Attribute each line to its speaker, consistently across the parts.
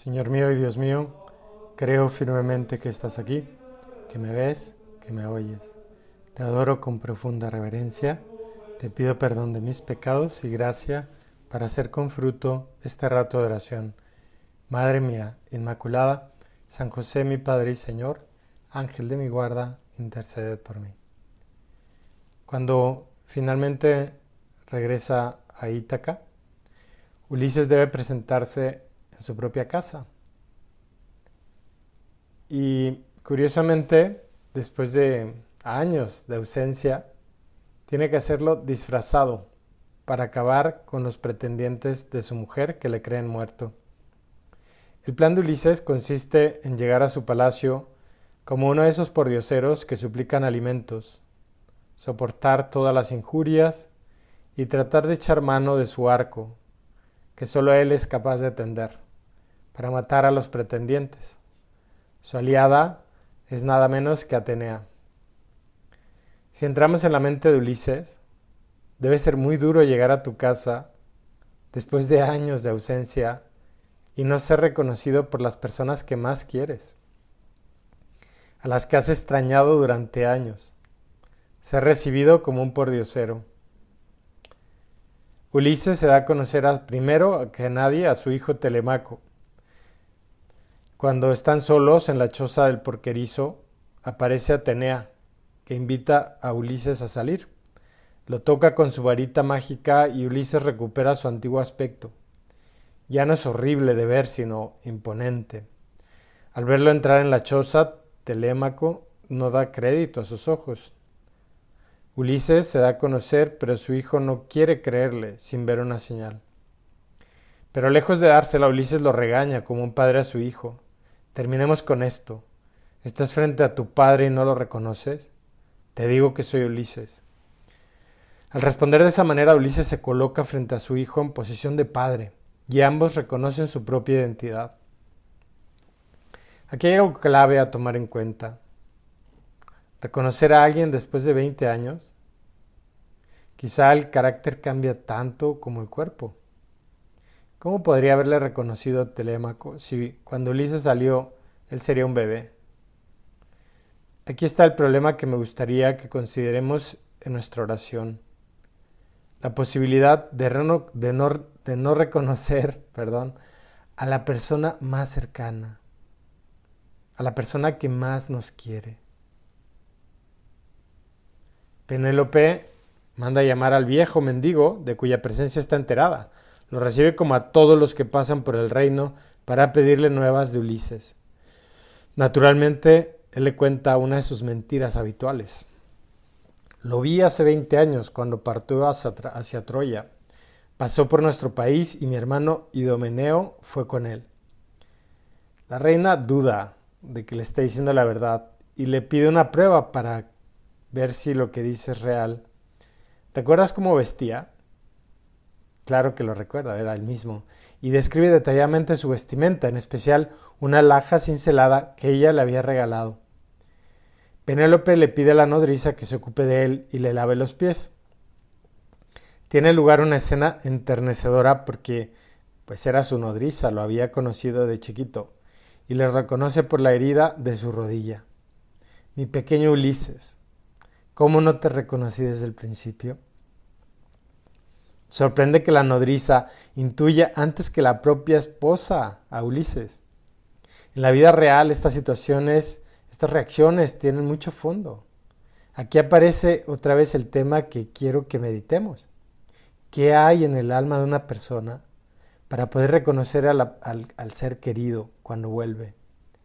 Speaker 1: Señor mío y Dios mío, creo firmemente que estás aquí, que me ves, que me oyes. Te adoro con profunda reverencia, te pido perdón de mis pecados y gracia para hacer con fruto este rato de oración. Madre mía, Inmaculada, San José mi Padre y Señor, Ángel de mi guarda, interceded por mí. Cuando finalmente regresa a Ítaca, Ulises debe presentarse en su propia casa. Y curiosamente, después de años de ausencia, tiene que hacerlo disfrazado para acabar con los pretendientes de su mujer que le creen muerto. El plan de Ulises consiste en llegar a su palacio como uno de esos pordioseros que suplican alimentos, soportar todas las injurias y tratar de echar mano de su arco, que solo él es capaz de tender, para matar a los pretendientes. Su aliada es nada menos que Atenea. Si entramos en la mente de Ulises, debe ser muy duro llegar a tu casa después de años de ausencia y no ser reconocido por las personas que más quieres, a las que has extrañado durante años, ser recibido como un pordiosero. Ulises se da a conocer primero que nadie a su hijo Telemaco. Cuando están solos en la choza del porquerizo, aparece Atenea, que invita a Ulises a salir. Lo toca con su varita mágica y Ulises recupera su antiguo aspecto. Ya no es horrible de ver, sino imponente. Al verlo entrar en la choza, Telémaco no da crédito a sus ojos. Ulises se da a conocer, pero su hijo no quiere creerle sin ver una señal. Pero lejos de dársela, Ulises lo regaña como un padre a su hijo. Terminemos con esto. ¿Estás frente a tu padre y no lo reconoces? Te digo que soy Ulises. Al responder de esa manera, Ulises se coloca frente a su hijo en posición de padre, y ambos reconocen su propia identidad. Aquí hay algo clave a tomar en cuenta. Reconocer a alguien después de 20 años, quizá el carácter cambia tanto como el cuerpo. ¿Cómo podría haberle reconocido a Telémaco si cuando Ulises salió él sería un bebé? Aquí está el problema que me gustaría que consideremos en nuestra oración. La posibilidad de no reconocer, a la persona más cercana, a la persona que más nos quiere. Penélope manda llamar al viejo mendigo de cuya presencia está enterada. Lo recibe como a todos los que pasan por el reino para pedirle nuevas de Ulises. Naturalmente, él le cuenta una de sus mentiras habituales. Lo vi hace 20 años cuando partió hacia Troya. Pasó por nuestro país y mi hermano Idomeneo fue con él. La reina duda de que le esté diciendo la verdad y le pide una prueba para ver si lo que dice es real. ¿Recuerdas cómo vestía? Claro que lo recuerda, era el mismo. Y describe detalladamente su vestimenta, en especial una alhaja cincelada que ella le había regalado. Penélope le pide a la nodriza que se ocupe de él y le lave los pies. Tiene lugar una escena enternecedora porque pues era su nodriza, lo había conocido de chiquito, y le reconoce por la herida de su rodilla. Mi pequeño Ulises, ¿cómo no te reconocí desde el principio? Sorprende que la nodriza intuya antes que la propia esposa a Ulises. En la vida real estas reacciones tienen mucho fondo. Aquí aparece otra vez el tema que quiero que meditemos. ¿Qué hay en el alma de una persona para poder reconocer al ser querido cuando vuelve,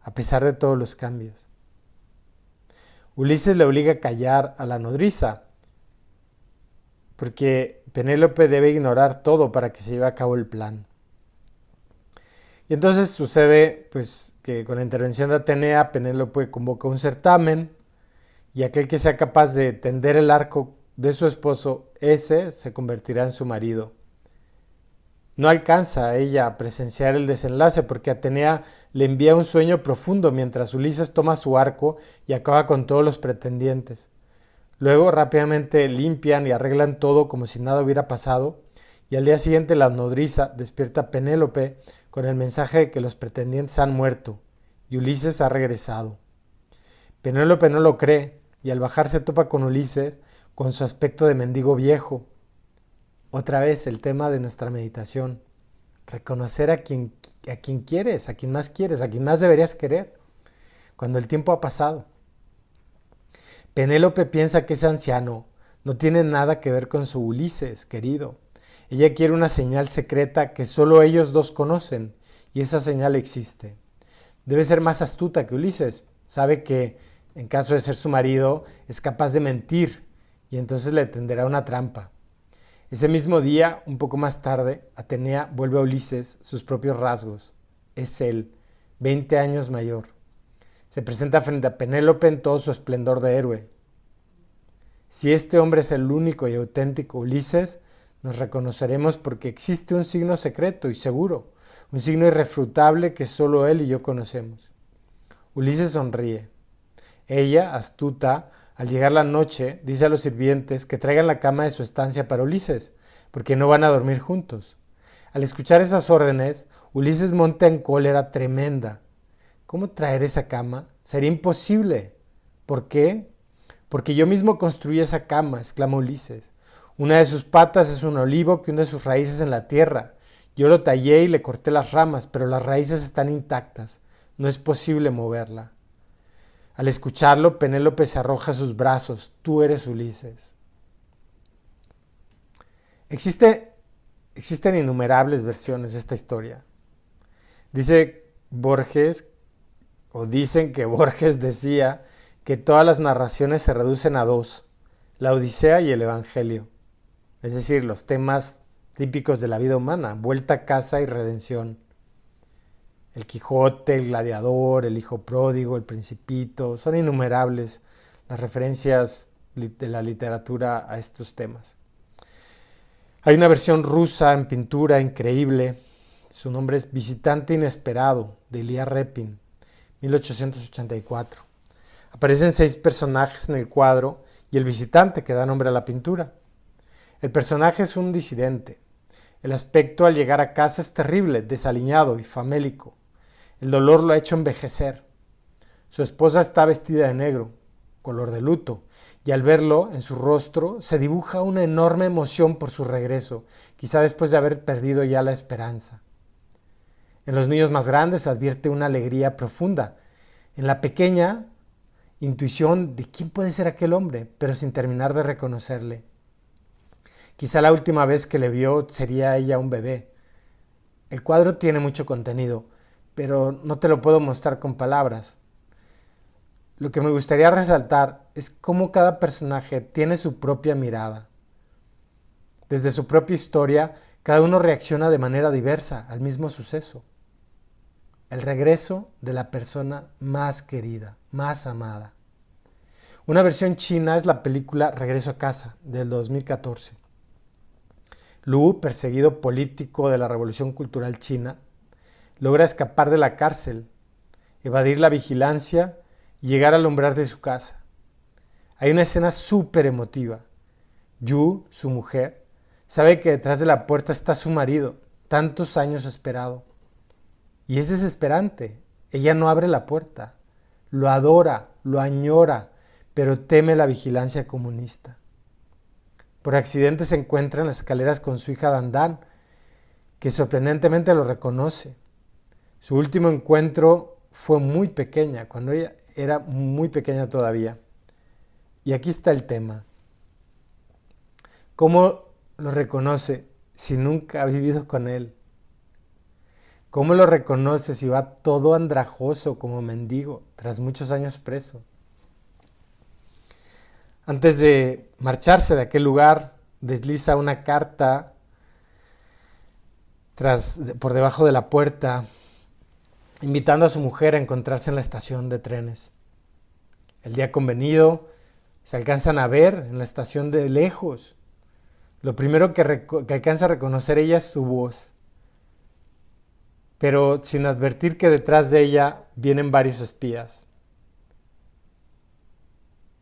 Speaker 1: a pesar de todos los cambios? Ulises le obliga a callar a la nodriza, porque Penélope debe ignorar todo para que se lleve a cabo el plan. Y entonces sucede que con la intervención de Atenea, Penélope convoca un certamen y aquel que sea capaz de tender el arco de su esposo, ese se convertirá en su marido. No alcanza a ella a presenciar el desenlace porque Atenea le envía un sueño profundo mientras Ulises toma su arco y acaba con todos los pretendientes. Luego rápidamente limpian y arreglan todo como si nada hubiera pasado y al día siguiente la nodriza despierta a Penélope con el mensaje de que los pretendientes han muerto y Ulises ha regresado. Penélope no lo cree y al bajar se topa con Ulises con su aspecto de mendigo viejo. Otra vez el tema de nuestra meditación. Reconocer a quien quieres, a quien más deberías querer, cuando el tiempo ha pasado. Penélope piensa que ese anciano no tiene nada que ver con su Ulises, querido. Ella quiere una señal secreta que solo ellos dos conocen, y esa señal existe. Debe ser más astuta que Ulises. Sabe que, en caso de ser su marido, es capaz de mentir, y entonces le tenderá una trampa. Ese mismo día, un poco más tarde, Atenea vuelve a Ulises sus propios rasgos. Es él, 20 años mayor. Se presenta frente a Penélope en todo su esplendor de héroe. Si este hombre es el único y auténtico Ulises, nos reconoceremos porque existe un signo secreto y seguro, un signo irrefutable que solo él y yo conocemos. Ulises sonríe. Ella, astuta, al llegar la noche, dice a los sirvientes que traigan la cama de su estancia para Ulises, porque no van a dormir juntos. Al escuchar esas órdenes, Ulises monta en cólera tremenda. ¿Cómo traer esa cama? Sería imposible. ¿Por qué? Porque yo mismo construí esa cama, exclama Ulises. Una de sus patas es un olivo que hunde sus raíces en la tierra. Yo lo tallé y le corté las ramas, pero las raíces están intactas. No es posible moverla. Al escucharlo, Penélope se arroja a sus brazos. Tú eres Ulises. Existen innumerables versiones de esta historia. Dicen que Borges decía que todas las narraciones se reducen a dos, la Odisea y el Evangelio. Es decir, los temas típicos de la vida humana, vuelta a casa y redención. El Quijote, el Gladiador, el Hijo Pródigo, el Principito, son innumerables las referencias de la literatura a estos temas. Hay una versión rusa en pintura increíble, su nombre es Visitante Inesperado, de Ilya Repin, 1884. Aparecen 6 personajes en el cuadro y el visitante que da nombre a la pintura. El personaje es un disidente. El aspecto al llegar a casa es terrible, desaliñado y famélico. El dolor lo ha hecho envejecer. Su esposa está vestida de negro, color de luto, y al verlo en su rostro se dibuja una enorme emoción por su regreso, quizá después de haber perdido ya la esperanza. En los niños más grandes advierte una alegría profunda. En la pequeña, intuición de quién puede ser aquel hombre, pero sin terminar de reconocerle. Quizá la última vez que le vio sería ella un bebé. El cuadro tiene mucho contenido, pero no te lo puedo mostrar con palabras. Lo que me gustaría resaltar es cómo cada personaje tiene su propia mirada. Desde su propia historia, cada uno reacciona de manera diversa al mismo suceso. El regreso de la persona más querida, más amada. Una versión china es la película Regreso a casa, del 2014. Lu, perseguido político de la Revolución Cultural China, logra escapar de la cárcel, evadir la vigilancia y llegar al umbral de su casa. Hay una escena súper emotiva. Yu, su mujer, sabe que detrás de la puerta está su marido, tantos años esperado. Y es desesperante. Ella no abre la puerta. Lo adora, lo añora, pero teme la vigilancia comunista. Por accidente se encuentra en las escaleras con su hija Dandan, que sorprendentemente lo reconoce. Su último encuentro fue muy pequeña, cuando ella era muy pequeña todavía. Y aquí está el tema. ¿Cómo lo reconoce si nunca ha vivido con él? ¿Cómo lo reconoce si va todo andrajoso como mendigo tras muchos años preso? Antes de marcharse de aquel lugar, desliza una carta por debajo de la puerta, invitando a su mujer a encontrarse en la estación de trenes. El día convenido, se alcanzan a ver en la estación de lejos. Lo primero que alcanza a reconocer ella es su voz, pero sin advertir que detrás de ella vienen varios espías.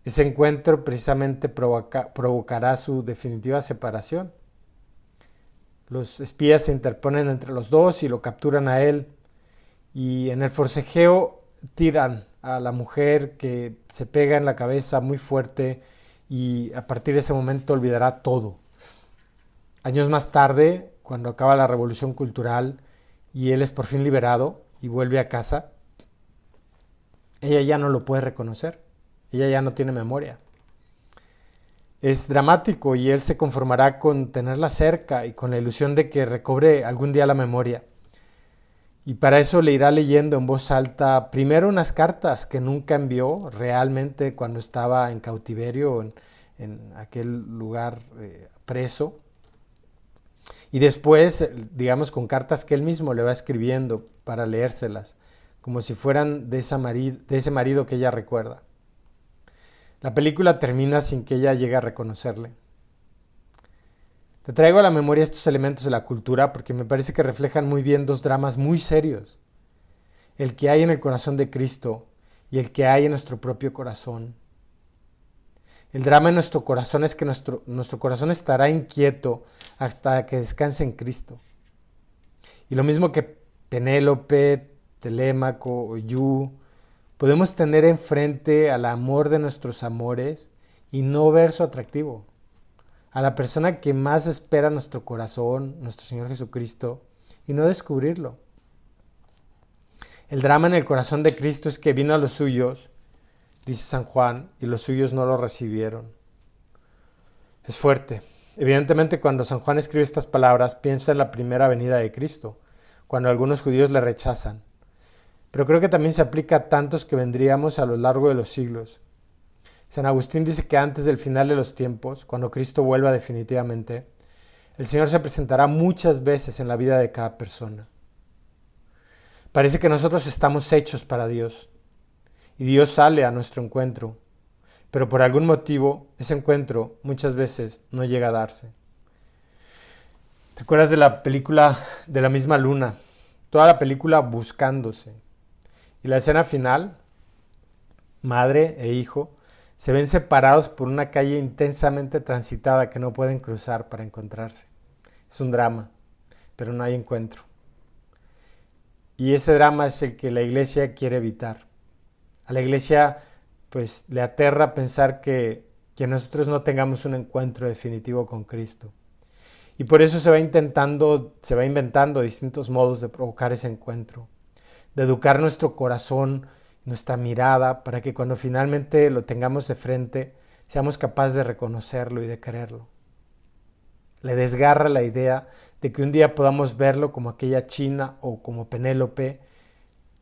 Speaker 1: Ese encuentro precisamente provocará su definitiva separación. Los espías se interponen entre los dos y lo capturan a él. Y en el forcejeo tiran a la mujer, que se pega en la cabeza muy fuerte y a partir de ese momento olvidará todo. Años más tarde, cuando acaba la Revolución Cultural y él es por fin liberado y vuelve a casa, ella ya no lo puede reconocer. Ella ya no tiene memoria. Es dramático y él se conformará con tenerla cerca y con la ilusión de que recobre algún día la memoria. Y para eso le irá leyendo en voz alta primero unas cartas que nunca envió realmente cuando estaba en cautiverio, en aquel lugar preso. Y después, digamos, con cartas que él mismo le va escribiendo para leérselas, como si fueran de ese marido que ella recuerda. La película termina sin que ella llegue a reconocerle. Te traigo a la memoria estos elementos de la cultura porque me parece que reflejan muy bien dos dramas muy serios. El que hay en el corazón de Cristo y el que hay en nuestro propio corazón. El drama en nuestro corazón es que nuestro corazón estará inquieto hasta que descanse en Cristo. Y lo mismo que Penélope, Telémaco o Yu, podemos tener enfrente al amor de nuestros amores y no ver su atractivo. A la persona que más espera nuestro corazón, nuestro Señor Jesucristo, y no descubrirlo. El drama en el corazón de Cristo es que vino a los suyos, dice San Juan, y los suyos no lo recibieron. Es fuerte. Evidentemente, cuando San Juan escribe estas palabras, piensa en la primera venida de Cristo, cuando algunos judíos le rechazan. Pero creo que también se aplica a tantos que vendríamos a lo largo de los siglos. San Agustín dice que antes del final de los tiempos, cuando Cristo vuelva definitivamente, el Señor se presentará muchas veces en la vida de cada persona. Parece que nosotros estamos hechos para Dios y Dios sale a nuestro encuentro, pero por algún motivo ese encuentro muchas veces no llega a darse. ¿Te acuerdas de la película de la misma luna? Toda la película buscándose. Y la escena final, madre e hijo, se ven separados por una calle intensamente transitada que no pueden cruzar para encontrarse. Es un drama, pero no hay encuentro. Y ese drama es el que la iglesia quiere evitar. A la iglesia pues le aterra pensar que nosotros no tengamos un encuentro definitivo con Cristo. Y por eso se va inventando distintos modos de provocar ese encuentro, de educar nuestro corazón, nuestra mirada, para que cuando finalmente lo tengamos de frente, seamos capaces de reconocerlo y de quererlo. Le desgarra la idea de que un día podamos verlo como aquella China o como Penélope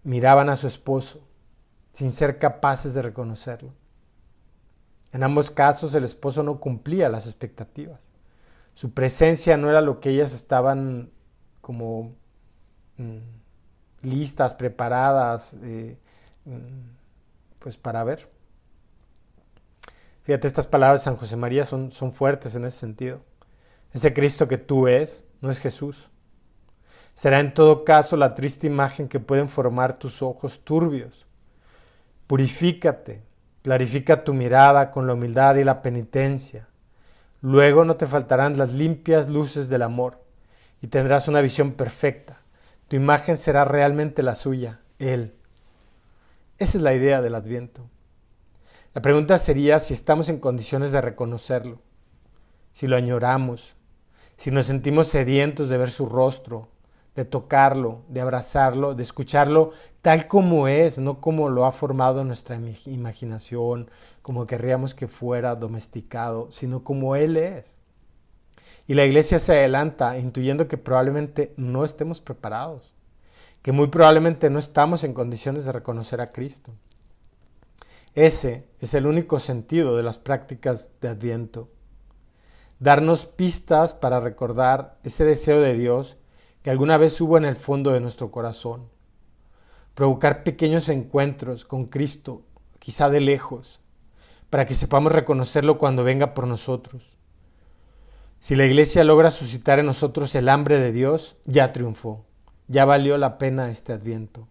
Speaker 1: miraban a su esposo, sin ser capaces de reconocerlo. En ambos casos el esposo no cumplía las expectativas. Su presencia no era lo que ellas estaban como listas, preparadas, pues para ver. Fíjate, estas palabras de San José María son fuertes en ese sentido. Ese Cristo que tú ves no es Jesús. Será en todo caso la triste imagen que pueden formar tus ojos turbios. Purifícate, clarifica tu mirada con la humildad y la penitencia. Luego no te faltarán las limpias luces del amor y tendrás una visión perfecta. Tu imagen será realmente la suya, Él. Esa es la idea del Adviento. La pregunta sería si estamos en condiciones de reconocerlo, si lo añoramos, si nos sentimos sedientos de ver su rostro, de tocarlo, de abrazarlo, de escucharlo tal como es, no como lo ha formado nuestra imaginación, como querríamos que fuera domesticado, sino como Él es. Y la iglesia se adelanta intuyendo que probablemente no estemos preparados, que muy probablemente no estamos en condiciones de reconocer a Cristo. Ese es el único sentido de las prácticas de Adviento. Darnos pistas para recordar ese deseo de Dios que alguna vez hubo en el fondo de nuestro corazón. Provocar pequeños encuentros con Cristo, quizá de lejos, para que sepamos reconocerlo cuando venga por nosotros. Si la iglesia logra suscitar en nosotros el hambre de Dios, ya triunfó, ya valió la pena este Adviento.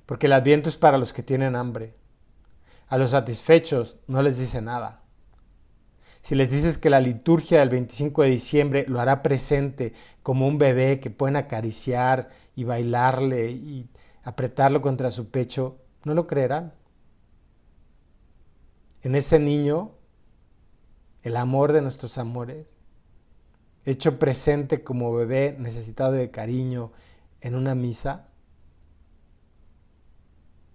Speaker 1: Porque el Adviento es para los que tienen hambre. A los satisfechos no les dice nada. si les dices que la liturgia del 25 de diciembre lo hará presente como un bebé que pueden acariciar y bailarle y apretarlo contra su pecho, no lo creerán. En ese niño, el amor de nuestros amores, hecho presente como bebé necesitado de cariño en una misa,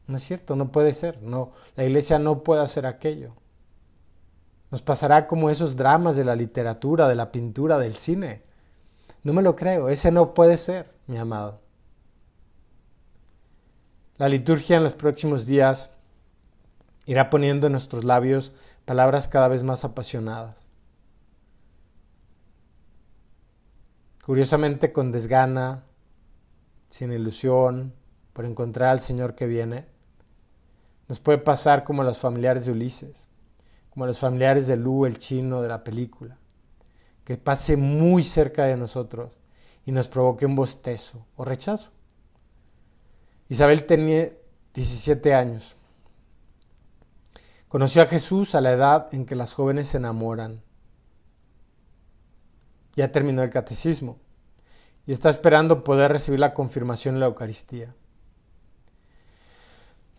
Speaker 1: no es cierto, no puede ser. No, la iglesia no puede hacer aquello. Nos pasará como esos dramas de la literatura, de la pintura, del cine. No me lo creo, ese no puede ser, mi amado. La liturgia en los próximos días irá poniendo en nuestros labios palabras cada vez más apasionadas. Curiosamente, con desgana, sin ilusión, por encontrar al Señor que viene, nos puede pasar como a los familiares de Ulises, como a los familiares de Lu, el chino de la película, que pase muy cerca de nosotros y nos provoque un bostezo o rechazo. Isabel tenía 17 años. Conoció a Jesús a la edad en que las jóvenes se enamoran. Ya terminó el catecismo y está esperando poder recibir la confirmación en la Eucaristía.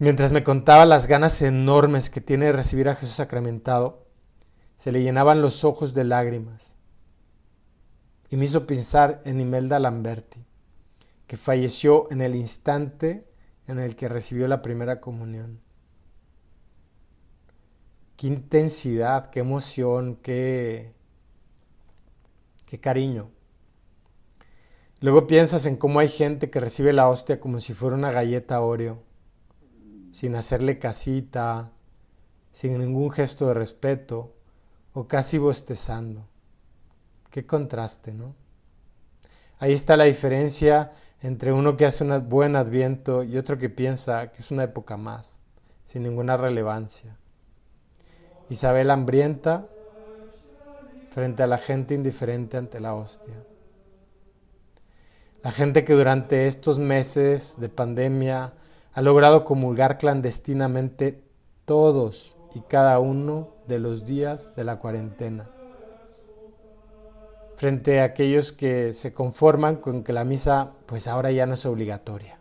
Speaker 1: Mientras me contaba las ganas enormes que tiene de recibir a Jesús sacramentado, se le llenaban los ojos de lágrimas y me hizo pensar en Imelda Lamberti, que falleció en el instante en el que recibió la primera comunión. Qué intensidad, qué emoción, qué cariño. Luego piensas en cómo hay gente que recibe la hostia como si fuera una galleta Oreo, sin hacerle casita, sin ningún gesto de respeto o casi bostezando. Qué contraste, ¿no? Ahí está la diferencia entre uno que hace un buen adviento y otro que piensa que es una época más, sin ninguna relevancia. Isabel hambrienta frente a la gente indiferente ante la hostia. La gente que durante estos meses de pandemia ha logrado comulgar clandestinamente todos y cada uno de los días de la cuarentena. Frente a aquellos que se conforman con que la misa pues ahora ya no es obligatoria.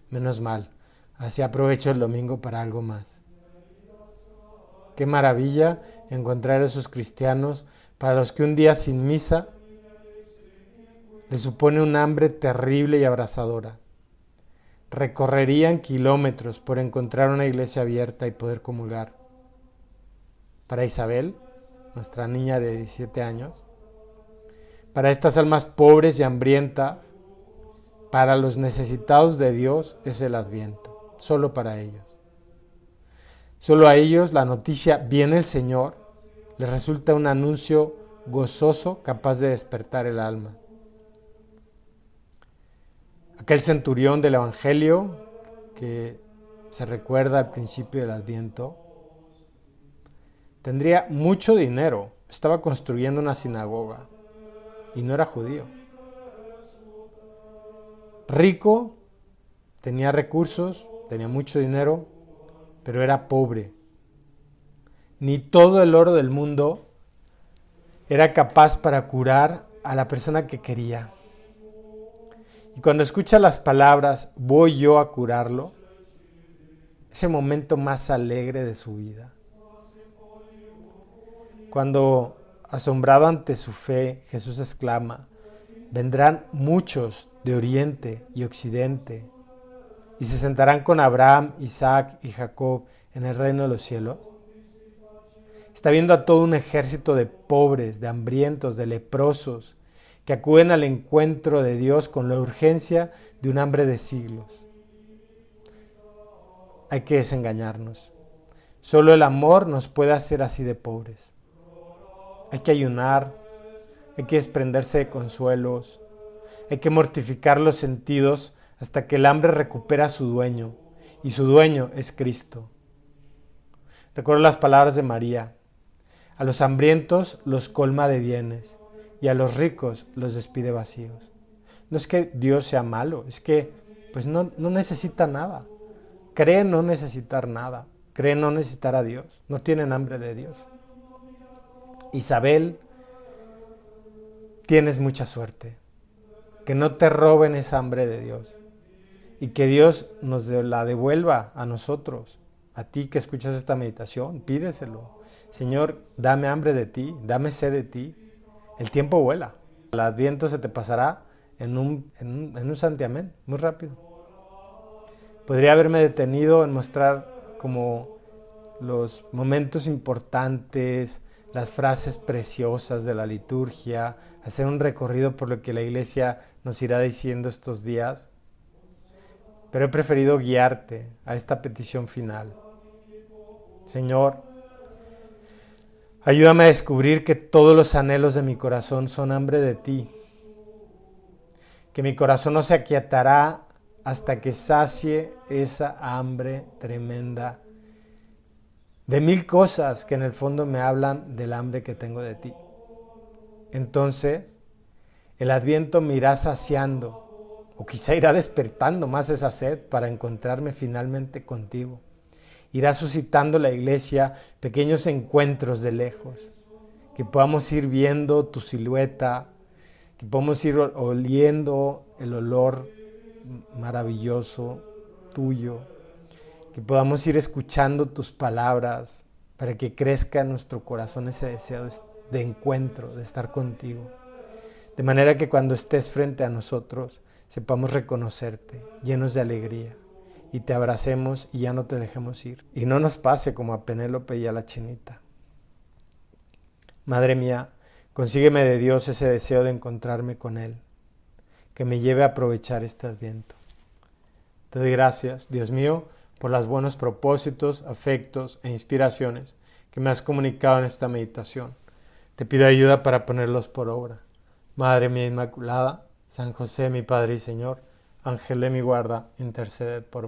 Speaker 1: Menos mal. Así aprovecho el domingo para algo más. Qué maravilla encontrar a esos cristianos para los que un día sin misa les supone un hambre terrible y abrasadora. Recorrerían kilómetros por encontrar una iglesia abierta y poder comulgar. Para Isabel, nuestra niña de 17 años, para estas almas pobres y hambrientas, para los necesitados de Dios es el Adviento, solo para ellos. Solo a ellos la noticia "viene el Señor" les resulta un anuncio gozoso capaz de despertar el alma. Aquel centurión del Evangelio que se recuerda al principio del Adviento, tendría mucho dinero, estaba construyendo una sinagoga y no era judío. Rico, tenía recursos, tenía mucho dinero, pero era pobre. Ni todo el oro del mundo era capaz para curar a la persona que quería. Y cuando escucha las palabras "voy yo a curarlo", es el momento más alegre de su vida. Cuando, asombrado ante su fe, Jesús exclama: "Vendrán muchos de oriente y occidente y se sentarán con Abraham, Isaac y Jacob en el reino de los cielos", está viendo a todo un ejército de pobres, de hambrientos, de leprosos, que acuden al encuentro de Dios con la urgencia de un hambre de siglos. Hay que desengañarnos. Solo el amor nos puede hacer así de pobres. Hay que ayunar, hay que desprenderse de consuelos, hay que mortificar los sentidos hasta que el hambre recupera a su dueño, y su dueño es Cristo. Recuerdo las palabras de María: a los hambrientos los colma de bienes, y a los ricos los despide vacíos. No es que Dios sea malo, es que pues no necesita nada. Cree no necesitar nada, cree no necesitar a Dios, no tienen hambre de Dios. Isabel, tienes mucha suerte. Que no te roben esa hambre de Dios. Y que Dios nos la devuelva a nosotros. A ti que escuchas esta meditación, pídeselo. Señor, dame hambre de ti, dame sed de ti. El tiempo vuela. El Adviento se te pasará en un santiamén, muy rápido. Podría haberme detenido en mostrar como los momentos importantes, las frases preciosas de la liturgia, hacer un recorrido por lo que la Iglesia nos irá diciendo estos días. Pero he preferido guiarte a esta petición final. Señor, ayúdame a descubrir que todos los anhelos de mi corazón son hambre de ti. Que mi corazón no se aquietará hasta que sacie esa hambre tremenda de mil cosas que en el fondo me hablan del hambre que tengo de ti. Entonces, el Adviento me irá saciando, o quizá irá despertando más esa sed para encontrarme finalmente contigo. Irá suscitando la Iglesia pequeños encuentros de lejos, que podamos ir viendo tu silueta, que podamos ir oliendo el olor maravilloso tuyo, que podamos ir escuchando tus palabras para que crezca en nuestro corazón ese deseo de encuentro, de estar contigo. De manera que cuando estés frente a nosotros sepamos reconocerte, llenos de alegría, y te abracemos y ya no te dejemos ir. Y no nos pase como a Penélope y a la chinita. Madre mía, consígueme de Dios ese deseo de encontrarme con Él, que me lleve a aprovechar este Adviento. Te doy gracias, Dios mío, por los buenos propósitos, afectos e inspiraciones que me has comunicado en esta meditación. Te pido ayuda para ponerlos por obra. Madre mía Inmaculada, San José, mi Padre y Señor, Ángel de mi guarda, interceded por mí.